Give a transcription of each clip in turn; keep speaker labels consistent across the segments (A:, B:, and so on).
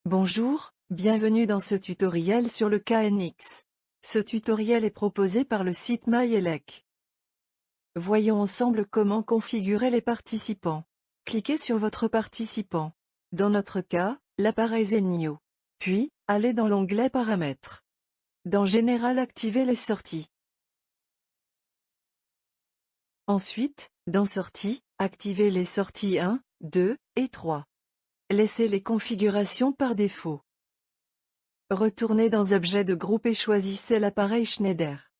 A: Bonjour, bienvenue dans ce tutoriel sur le KNX. Ce tutoriel est proposé par le site MyElec. Voyons ensemble comment configurer les participants. Cliquez sur votre participant. Dans notre cas, l'appareil Zenio. Puis, allez dans l'onglet Paramètres. Dans Général, activez les sorties. Ensuite, dans Sorties, activez les sorties 1, 2 et 3. Laissez les configurations par défaut. Retournez dans Objets de groupe et choisissez l'appareil Schneider.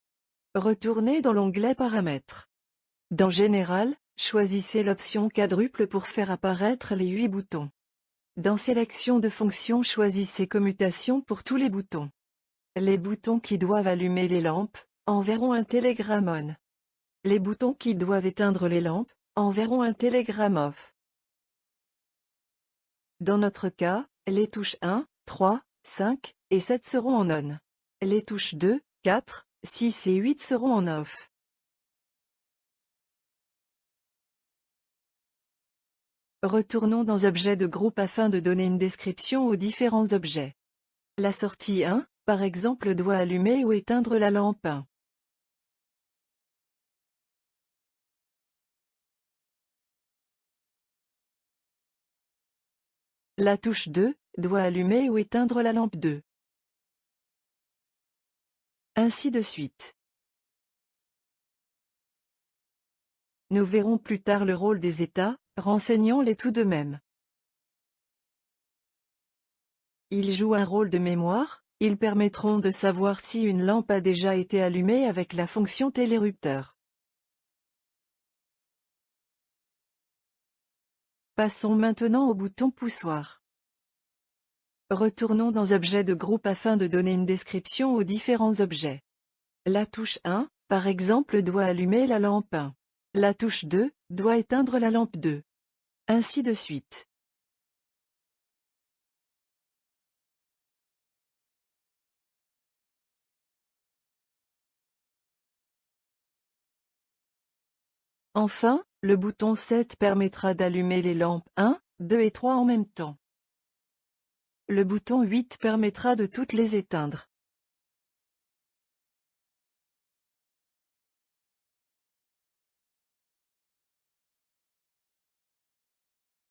A: Retournez dans l'onglet Paramètres. Dans Général, choisissez l'option quadruple pour faire apparaître les 8 boutons. Dans Sélection de fonctions, choisissez Commutation pour tous les boutons. Les boutons qui doivent allumer les lampes enverront un télégramme on. Les boutons qui doivent éteindre les lampes enverront un télégramme off. Dans notre cas, les touches 1, 3, 5 et 7 seront en on. Les touches 2, 4, 6 et 8 seront en off. Retournons dans Objets de groupe afin de donner une description aux différents objets. La sortie 1, par exemple, doit allumer ou éteindre la lampe 1. La touche 2 doit allumer ou éteindre la lampe 2. Ainsi de suite. Nous verrons plus tard le rôle des états, renseignons-les tout de même. Ils jouent un rôle de mémoire, ils permettront de savoir si une lampe a déjà été allumée avec la fonction télérupteur. Passons maintenant au bouton poussoir. Retournons dans Objets de groupe afin de donner une description aux différents objets. La touche 1, par exemple, doit allumer la lampe 1. La touche 2 doit éteindre la lampe 2. Ainsi de suite. Enfin, le bouton 7 permettra d'allumer les lampes 1, 2 et 3 en même temps. Le bouton 8 permettra de toutes les éteindre.